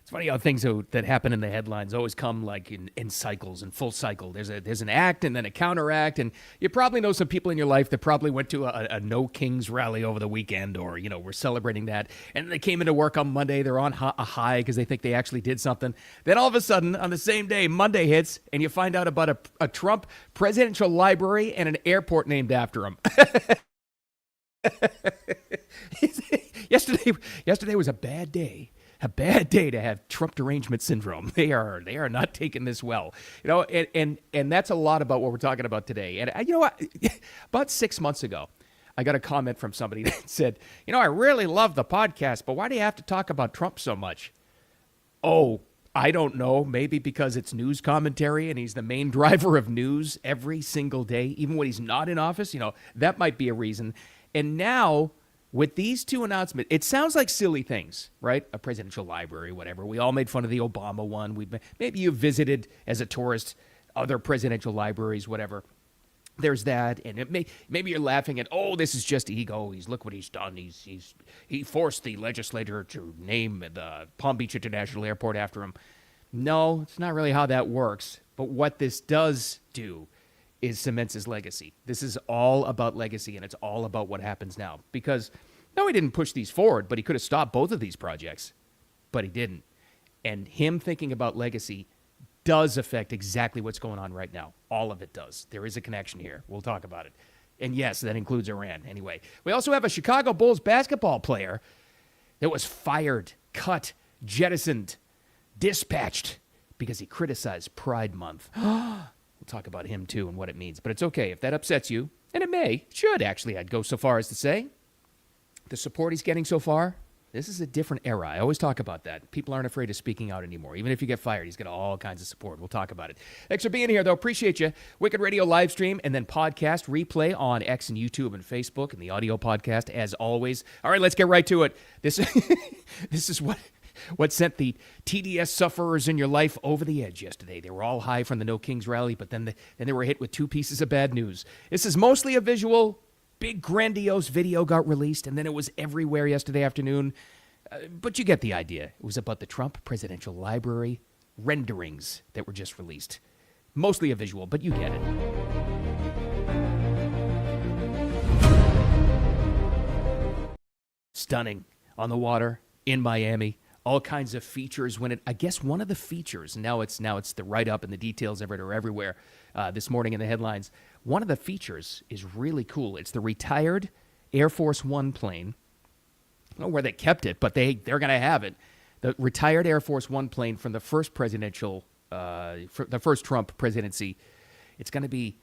It's funny how things that happen in the headlines always come like in cycles, in full cycle. There's an act and then a counteract, and you probably know some people in your life that probably went to a No Kings rally over the weekend, or we're celebrating that, and they came into work on Monday. They're on a high because they think they actually did something. Then all of a sudden, on the same day, Monday hits, and you find out about a Trump presidential library and an airport named after him. Yesterday was a bad day. A bad day to have Trump derangement syndrome. They are not taking this well, and that's a lot about what we're talking about today. And what? About 6 months ago, I got a comment from somebody that said, I really love the podcast, but why do you have to talk about Trump so much? Oh, I don't know. Maybe because it's news commentary and he's the main driver of news every single day, even when he's not in office. That might be a reason. And now, with these two announcements, it sounds like silly things, right? A presidential library, whatever. We all made fun of the Obama one. Maybe you visited as a tourist other presidential libraries, whatever. There's that, and maybe you're laughing at, this is just ego. Look what he's done. He forced the legislature to name the Palm Beach International Airport after him. No, it's not really how that works. But what this does do is cements his legacy. This is all about legacy, and it's all about what happens now. Because, no, he didn't push these forward, but he could have stopped both of these projects. But he didn't. And him thinking about legacy does affect exactly what's going on right now. All of it does. There is a connection here. We'll talk about it. And yes, that includes Iran. Anyway, we also have a Chicago Bulls basketball player that was fired, cut, jettisoned, dispatched because he criticized Pride Month. We'll talk about him, too, and what it means. But it's okay if that upsets you, and it should, actually, I'd go so far as to say. The support he's getting so far, this is a different era. I always talk about that. People aren't afraid of speaking out anymore. Even if you get fired, he's got all kinds of support. We'll talk about it. Thanks for being here, though. Appreciate you. Wicked Radio live stream and then podcast replay on X and YouTube and Facebook and the audio podcast, as always. All right, let's get right to it. This is what sent the TDS sufferers in your life over the edge yesterday. They were all high from the No Kings rally, but then they were hit with two pieces of bad news. This is mostly a visual. Big, grandiose video got released, and then it was everywhere yesterday afternoon. But you get the idea. It was about the Trump Presidential Library renderings that were just released. Mostly a visual, but you get it. Stunning. On the water, in Miami. All kinds of features. I guess one of the features, now it's the write-up and the details of it are everywhere this morning in the headlines. One of the features is really cool. It's the retired Air Force One plane. I don't know where they kept it, but they're going to have it. The retired Air Force One plane from the first the first Trump presidency. It's going to be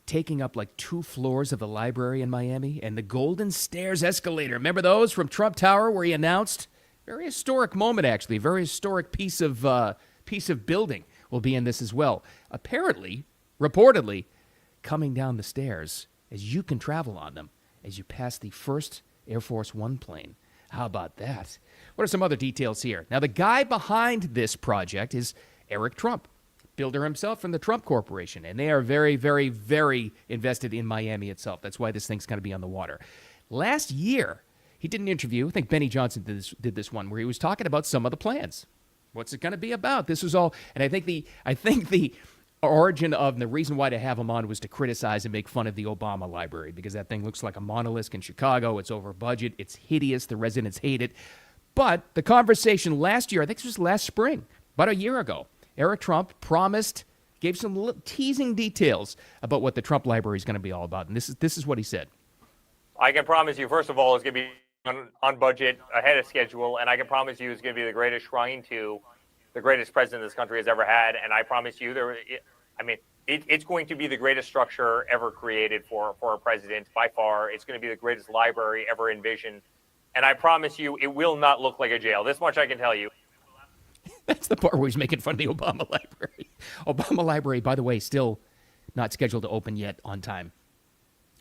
taking up like 2 floors of the library in Miami, and the Golden Stairs escalator. Remember those from Trump Tower where he announced? Very historic moment, actually. Very historic piece of building will be in this as well. Apparently, reportedly, coming down the stairs as you can travel on them as you pass the first Air Force One plane. How about that? What are some other details here? Now, the guy behind this project is Eric Trump, builder himself from the Trump Corporation, and they are very, very, very invested in Miami itself. That's why this thing's going to be on the water. Last year, he did an interview. I think Benny Johnson did this one where he was talking about some of the plans. What's it going to be about? This was all, and I think the origin of and the reason why to have him on was to criticize and make fun of the Obama library because that thing looks like a monolith in Chicago. It's over budget. It's hideous. The residents hate it. But the conversation last year, I think this was last spring, about a year ago, Eric Trump promised, gave some teasing details about what the Trump library is going to be all about. And this is what he said. I can promise you, first of all, it's going to be on budget, ahead of schedule, and I can promise you it's going to be the greatest shrine to the greatest president this country has ever had. And I promise you, it's going to be the greatest structure ever created for a president by far. It's going to be the greatest library ever envisioned. And I promise you, it will not look like a jail. This much I can tell you. That's the part where he's making fun of the Obama library. Obama library, by the way, still not scheduled to open yet on time.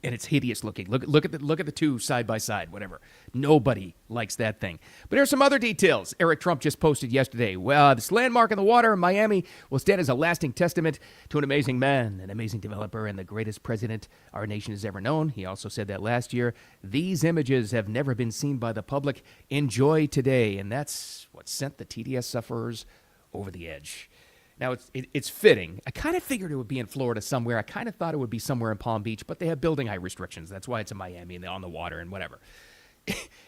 And it's hideous looking. Look at the two side by side, whatever. Nobody likes that thing. But here's some other details. Eric Trump just posted yesterday. Well, this landmark in the water in Miami will stand as a lasting testament to an amazing man, an amazing developer, and the greatest president our nation has ever known. He also said that last year. These images have never been seen by the public. Enjoy today. And that's what sent the TDS sufferers over the edge. Now, it's fitting. I kind of figured it would be in Florida somewhere. I kind of thought it would be somewhere in Palm Beach, but they have building height restrictions. That's why it's in Miami and they're on the water and whatever.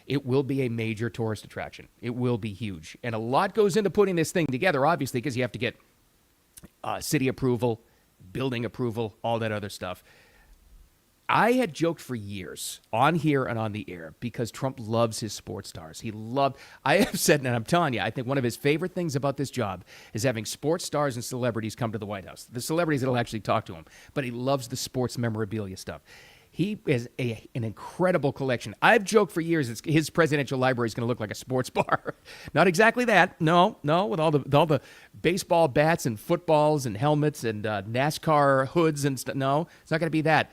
It will be a major tourist attraction. It will be huge. And a lot goes into putting this thing together, obviously, because you have to get city approval, building approval, all that other stuff. I had joked for years on here and on the air because Trump loves his sports stars. I have said, and I'm telling you, I think one of his favorite things about this job is having sports stars and celebrities come to the White House. The celebrities that'll actually talk to him. But he loves the sports memorabilia stuff. He has an incredible collection. I've joked for years his presidential library is going to look like a sports bar. Not exactly that. No, with all the baseball bats and footballs and helmets and NASCAR hoods and stuff. No, it's not going to be that.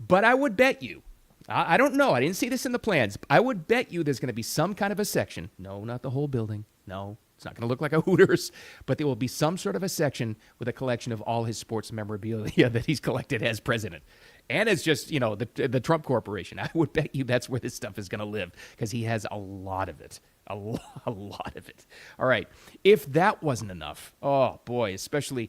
But I would bet you, I don't know, I didn't see this in the plans. I would bet you there's going to be some kind of a section. No, not the whole building. No, it's not going to look like a Hooters. But there will be some sort of a section with a collection of all his sports memorabilia that he's collected as president. And it's just, the Trump Corporation. I would bet you that's where this stuff is going to live because he has a lot of it. A lot of it. All right. If that wasn't enough, oh boy, especially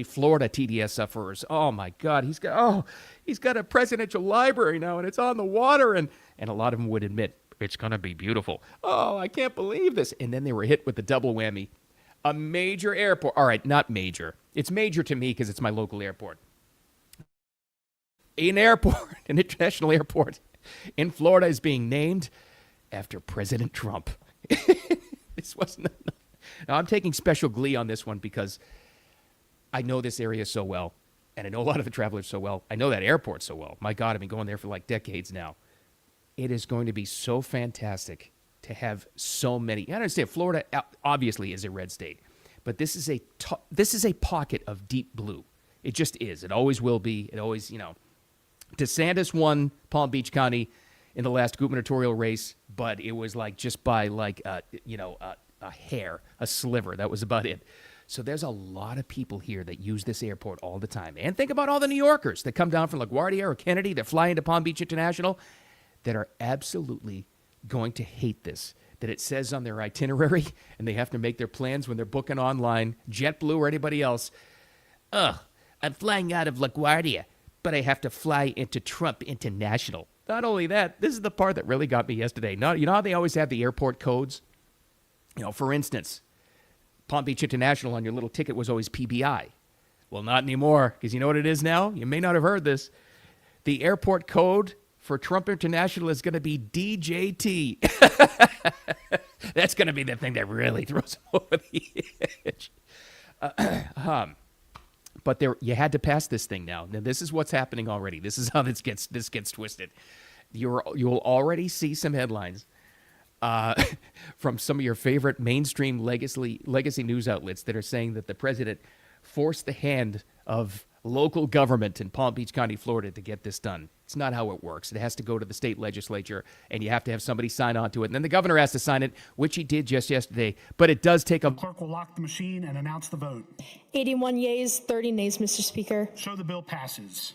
Florida TDS sufferers. Oh my God, he's got a presidential library now, and it's on the water, and a lot of them would admit it's gonna be beautiful. Oh, I can't believe this. And then they were hit with the double whammy. A major airport. All right, not major. It's major to me because it's my local airport. An international airport in Florida is being named after President Trump. This wasn't. Now, I'm taking special glee on this one because I know this area so well, and I know a lot of the travelers so well. I know that airport so well. My God, I've been going there for like decades now. It is going to be so fantastic to have so many. I understand Florida obviously is a red state, but this is a pocket of deep blue. It just is. It always will be. It always, DeSantis won Palm Beach County in the last gubernatorial race, but it was like just by a hair, a sliver. That was about it. So there's a lot of people here that use this airport all the time. And think about all the New Yorkers that come down from LaGuardia or Kennedy that fly into Palm Beach International that are absolutely going to hate this, that it says on their itinerary and they have to make their plans when they're booking online, JetBlue or anybody else. I'm flying out of LaGuardia, but I have to fly into Trump International. Not only that, this is the part that really got me yesterday. You know how they always have the airport codes? For instance, Palm Beach International on your little ticket was always PBI. Well, not anymore, because you know what it is now? You may not have heard this. The airport code for Trump International is going to be DJT. That's going to be the thing that really throws him over the edge. But you had to pass this thing now. Now, this is what's happening already. This is how this gets twisted. You'll already see some headlines from some of your favorite mainstream legacy news outlets that are saying that the president forced the hand of local government in Palm Beach County, Florida, to get this done. It's not how it works. It has to go to the state legislature, and you have to have somebody sign on to it. And then the governor has to sign it, which he did just yesterday. But it does take a... The clerk will lock the machine and announce the vote. 81 yeas, 30 nays, Mr. Speaker. Show the bill passes.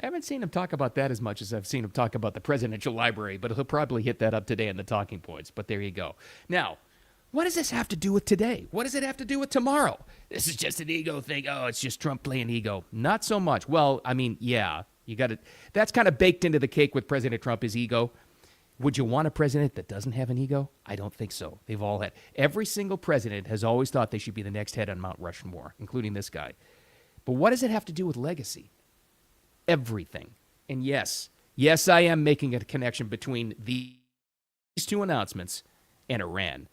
I haven't seen him talk about that as much as I've seen him talk about the presidential library, but he'll probably hit that up today in the talking points. But there you go. Now, what does this have to do with today? What does it have to do with tomorrow? This is just an ego thing. Oh, it's just Trump playing ego. Not so much. Well, I mean, yeah, you got it. That's kind of baked into the cake with President Trump, his ego. Would you want a president that doesn't have an ego? I don't think so. They've all had. Every single president has always thought they should be the next head on Mount Rushmore, including this guy. But what does it have to do with legacy? Everything. And yes, I am making a connection between these two announcements and Iran.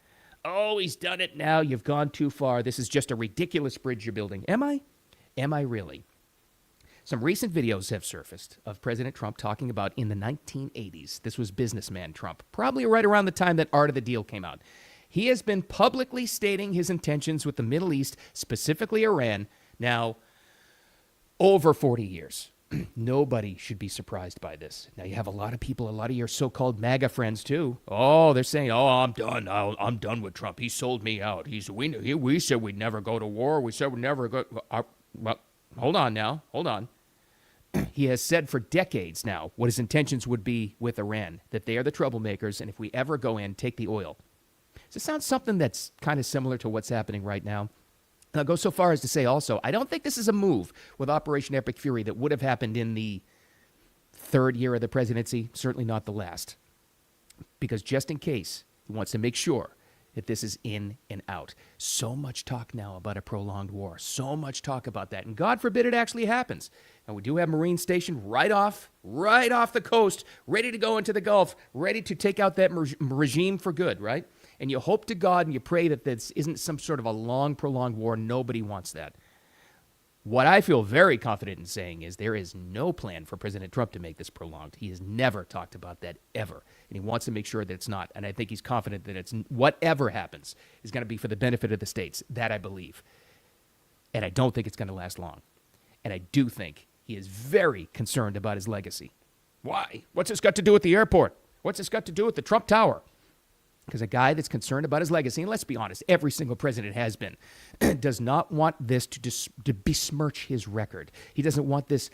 Oh, he's done it now. You've gone too far. This is just a ridiculous bridge you're building. Am I? Am I really? Some recent videos have surfaced of President Trump talking about in the 1980s. This was businessman Trump, probably right around the time that Art of the Deal came out. He has been publicly stating his intentions with the Middle East, specifically Iran. Now, over 40 years. Nobody should be surprised by this. Now, you have a lot of people, a lot of your so-called MAGA friends, too. Oh, they're saying, oh, I'm done. I'm done with Trump. He sold me out. We said we'd never go to war. We said we'd never go. Well, hold on now. Hold on. He has said for decades now what his intentions would be with Iran, that they are the troublemakers, and if we ever go in, take the oil. Does it sound something that's kind of similar to what's happening right now? And I'll go so far as to say also, I don't think this is a move with Operation Epic Fury that would have happened in the third year of the presidency, certainly not the last. Because just in case, he wants to make sure that this is in and out. So much talk now about a prolonged war. So much talk about that. And God forbid it actually happens. And we do have Marines stationed right off the coast, ready to go into the Gulf, ready to take out that regime for good, right? And you hope to God and you pray that this isn't some sort of a long, prolonged war. Nobody wants that. What I feel very confident in saying is there is no plan for President Trump to make this prolonged. He has never talked about that ever. And he wants to make sure that it's not. And I think he's confident that it's whatever happens is going to be for the benefit of the states. That I believe. And I don't think it's going to last long. And I do think he is very concerned about his legacy. Why? What's this got to do with the airport? What's this got to do with the Trump Tower? Because a guy that's concerned about his legacy, and let's be honest, every single president has been, does not want this to besmirch his record. He doesn't want this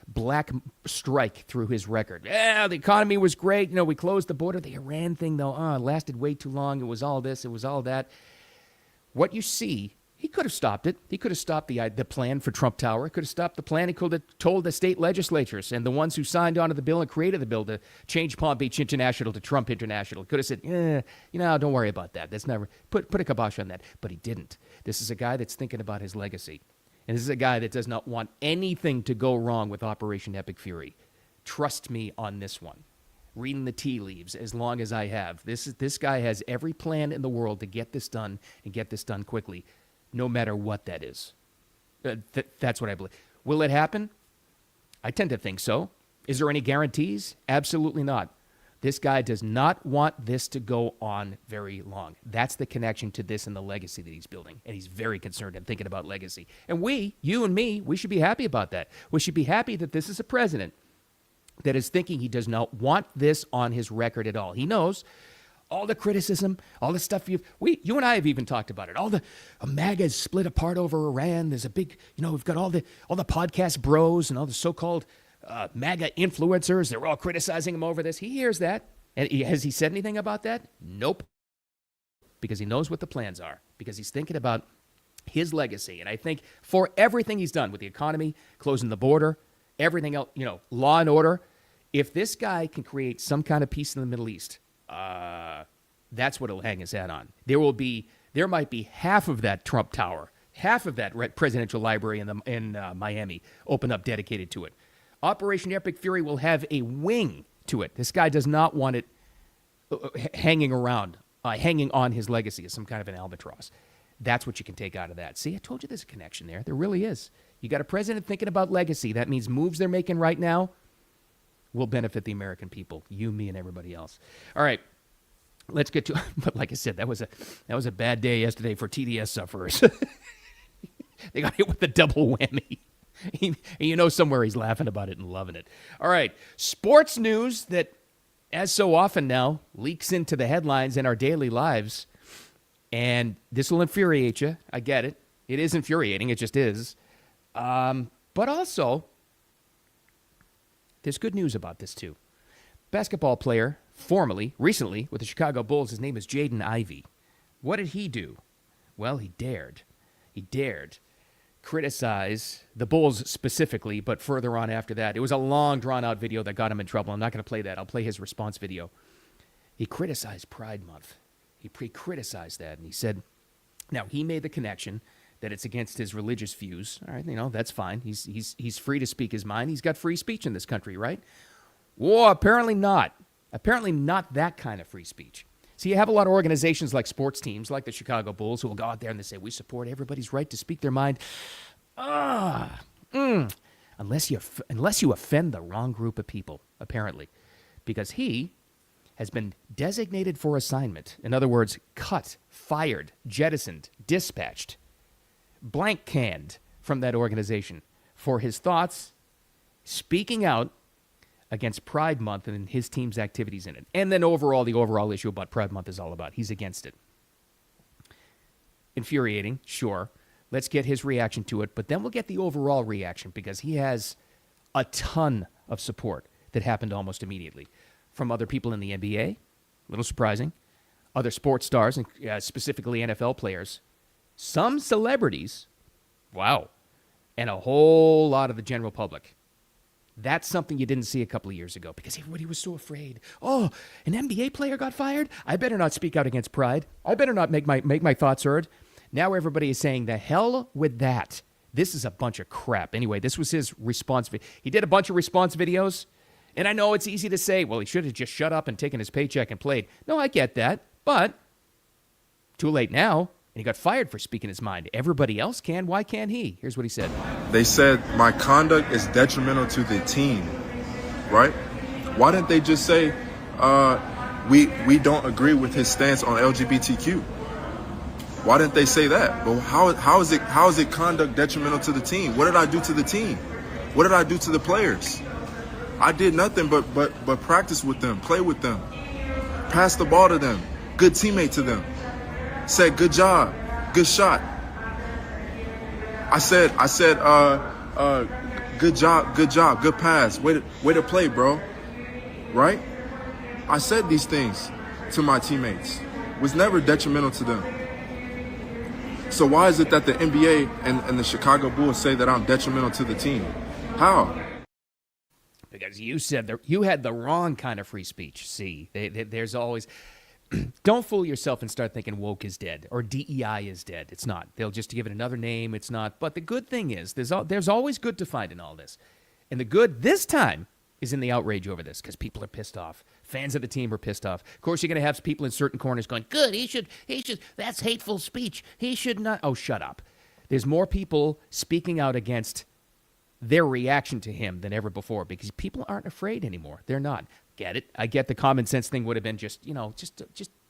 black strike through his record. Yeah, the economy was great. You know, we closed the border. The Iran thing, though, it lasted way too long. It was all this. It was all that. What you see, he could have stopped it. He could have stopped the plan for Trump Tower. He could have stopped the plan. He could have told the state legislatures and the ones who signed onto the bill and created the bill to change Palm Beach International to Trump International. He could have said, don't worry about that. That's never put a kibosh on that. But he didn't. This is a guy that's thinking about his legacy. And this is a guy that does not want anything to go wrong with Operation Epic Fury. Trust me on this one. Reading the tea leaves as long as I have. This guy has every plan in the world to get this done and get this done quickly. No matter what that is. That's what I believe. Will it happen? I tend to think so. Is there any guarantees? Absolutely not. This guy does not want this to go on very long. That's the connection to this and the legacy that he's building. And he's very concerned and thinking about legacy. And you and me, we should be happy about that. We should be happy that this is a president that is thinking he does not want this on his record at all. He knows all the criticism, all the stuff you and I have even talked about it. All the MAGA is split apart over Iran. There's a big, we've got all the podcast bros and all the so-called MAGA influencers. They're all criticizing him over this. He hears that. And has he said anything about that? Nope. Because he knows what the plans are. Because he's thinking about his legacy. And I think for everything he's done with the economy, closing the border, everything else, law and order, if this guy can create some kind of peace in the Middle East, that's what he'll hang his hat on. There might be half of that Trump Tower, half of that presidential library in Miami open up dedicated to it. Operation Epic Fury will have a wing to it. This guy does not want it hanging around, hanging on his legacy as some kind of an albatross. That's what you can take out of that. See, I told you there's a connection there. There really is. You got a president thinking about legacy. That means moves they're making right now will benefit the American people, you, me, and everybody else. All right, let's get to. But like I said, that was a bad day yesterday for TDS sufferers. They got hit with the double whammy. And somewhere he's laughing about it and loving it. All right, sports news that, as so often now, leaks into the headlines in our daily lives, and this will infuriate you. I get it. It is infuriating. It just is. But also, there's good news about this, too. Basketball player, recently, with the Chicago Bulls, his name is Jaden Ivey. What did he do? Well, he dared criticize the Bulls specifically, but further on after that. It was a long, drawn-out video that got him in trouble. I'm not going to play that. I'll play his response video. He criticized Pride Month. He criticized that, and he said, now, he made the connection that it's against his religious views. All right, that's fine. He's free to speak his mind. He's got free speech in this country, right? Well, apparently not. Apparently not that kind of free speech. See, you have a lot of organizations like sports teams, like the Chicago Bulls, who will go out there and they say, we support everybody's right to speak their mind. Unless you offend the wrong group of people, apparently. Because he has been designated for assignment. In other words, cut, fired, jettisoned, dispatched, blank canned from that organization for his thoughts, speaking out against Pride Month and his team's activities in it. And then the overall issue about Pride Month is all about. He's against it. Infuriating, sure. Let's get his reaction to it, but then we'll get the overall reaction because he has a ton of support that happened almost immediately from other people in the NBA, a little surprising, other sports stars, and specifically NFL players, some celebrities, wow, and a whole lot of the general public. That's something you didn't see a couple of years ago because everybody was so afraid. Oh, an NBA player got fired? I better not speak out against Pride. I better not make my thoughts heard. Now everybody is saying, the hell with that. This is a bunch of crap. Anyway, this was his response. He did a bunch of response videos. And I know it's easy to say, well, he should have just shut up and taken his paycheck and played. No, I get that. But too late now. And he got fired for speaking his mind. Everybody else can. Why can't he? Here's what he said. They said my conduct is detrimental to the team, right? Why didn't they just say we don't agree with his stance on LGBTQ? Why didn't they say that? But how is it conduct detrimental to the team? What did I do to the team? What did I do to the players? I did nothing but practice with them, play with them, pass the ball to them, good teammate to them. Said good job, good shot. I said, good job, good pass, way to play, bro. Right? I said these things to my teammates. Was never detrimental to them. So why is it that the NBA and the Chicago Bulls say that I'm detrimental to the team? How? Because you said you had the wrong kind of free speech. See, there's always... Don't fool yourself and start thinking woke is dead or DEI is dead. It's not. They'll just give it another name. It's not. But the good thing is there's always good to find in all this. And the good this time is in the outrage over this because people are pissed off. Fans of the team are pissed off. Of course, you're going to have people in certain corners going, good, he should, that's hateful speech. He should not. Oh, shut up. There's more people speaking out against their reaction to him than ever before because people aren't afraid anymore. They're not. Get it? I get the common sense thing would have been just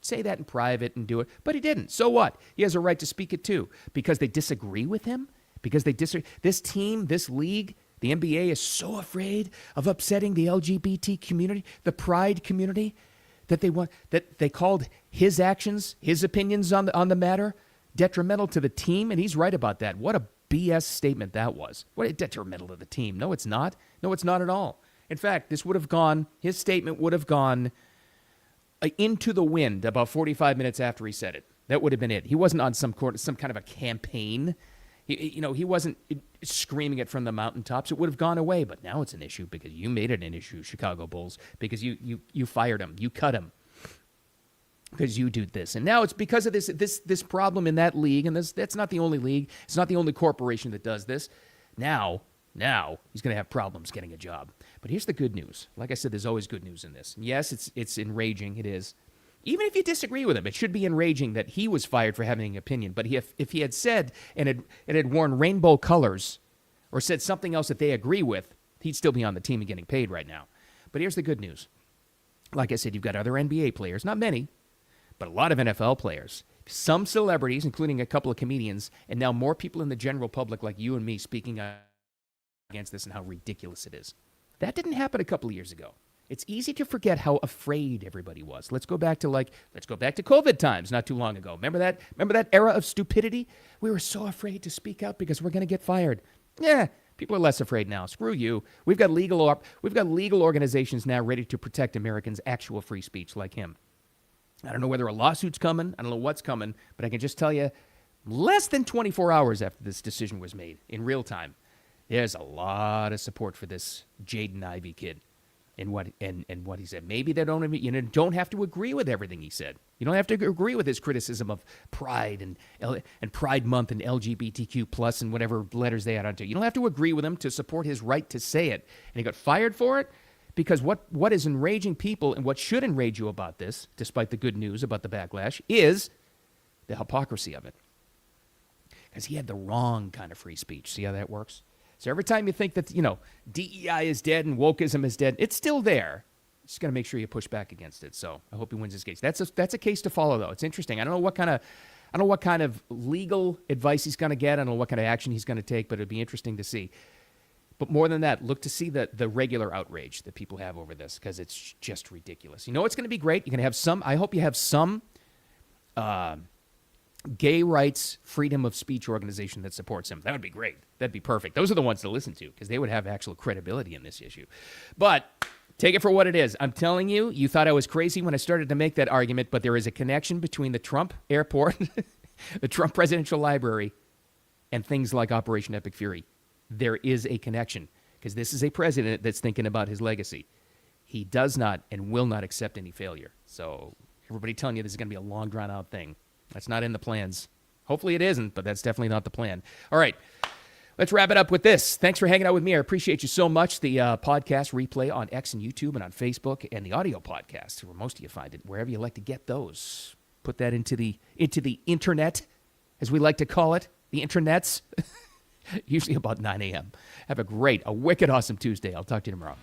say that in private and do it. But he didn't. So what? He has a right to speak it too. Because they disagree with him? Because they disagree. This team, this league, the NBA is so afraid of upsetting the LGBT community, the pride community, that they called his actions, his opinions on the matter detrimental to the team. And he's right about that. What a BS statement that was. What detrimental to the team? No, it's not. No, it's not at all. In fact, his statement would have gone into the wind about 45 minutes after he said it. That would have been it. He wasn't on some kind of a campaign. He wasn't screaming it from the mountaintops. It would have gone away, but now it's an issue because you made it an issue, Chicago Bulls, because you fired him. You cut him because you do this. And now it's because of this problem in that league, and that's not the only league. It's not the only corporation that does this. Now he's going to have problems getting a job. But here's the good news. Like I said, there's always good news in this. And yes, it's enraging. It is. Even if you disagree with him, it should be enraging that he was fired for having an opinion. But if he had said and had worn rainbow colors or said something else that they agree with, he'd still be on the team and getting paid right now. But here's the good news. Like I said, you've got other NBA players, not many, but a lot of NFL players, some celebrities, including a couple of comedians, and now more people in the general public like you and me speaking against this and how ridiculous it is. That didn't happen a couple of years ago. It's easy to forget how afraid everybody was. Let's go back to COVID times not too long ago. Remember that era of stupidity? We were so afraid to speak out because we're going to get fired. Yeah, people are less afraid now. Screw you. We've got legal organizations now ready to protect Americans' actual free speech like him. I don't know whether a lawsuit's coming. I don't know what's coming, but I can just tell you less than 24 hours after this decision was made in real time, there's a lot of support for this Jaden Ivey kid and what he said. Maybe they don't have to agree with everything he said. You don't have to agree with his criticism of Pride and Pride Month and LGBTQ plus and whatever letters they add onto. You don't have to agree with him to support his right to say it. And he got fired for it because what is enraging people and what should enrage you about this, despite the good news about the backlash, is the hypocrisy of it. Because he had the wrong kind of free speech. See how that works? So every time you think that, DEI is dead and wokeism is dead, it's still there. Just got to make sure you push back against it. So I hope he wins this case. That's a case to follow, though. It's interesting. I don't know what kind of legal advice he's going to get. I don't know what kind of action he's going to take, but it'd be interesting to see. But more than that, look to see the regular outrage that people have over this, because it's just ridiculous. You know what's going to be great? You're going to have some, I hope you have some gay rights freedom of speech organization that supports him. That would be great. That'd be perfect. Those are the ones to listen to, because they would have actual credibility in this issue. But take it for what it is. I'm telling you, you thought I was crazy when I started to make that argument, but there is a connection between the Trump airport, the Trump Presidential Library, and things like Operation Epic Fury. There is a connection, because this is a president that's thinking about his legacy. He does not and will not accept any failure. So everybody telling you this is going to be a long, drawn-out thing. That's not in the plans. Hopefully it isn't, but that's definitely not the plan. All right, let's wrap it up with this. Thanks for hanging out with me. I appreciate you so much. The podcast replay on X and YouTube and on Facebook, and the audio podcast, where most of you find it, wherever you like to get those. Put that into the internet, as we like to call it, the internets. Usually about 9 a.m. Have a wicked awesome Tuesday. I'll talk to you tomorrow.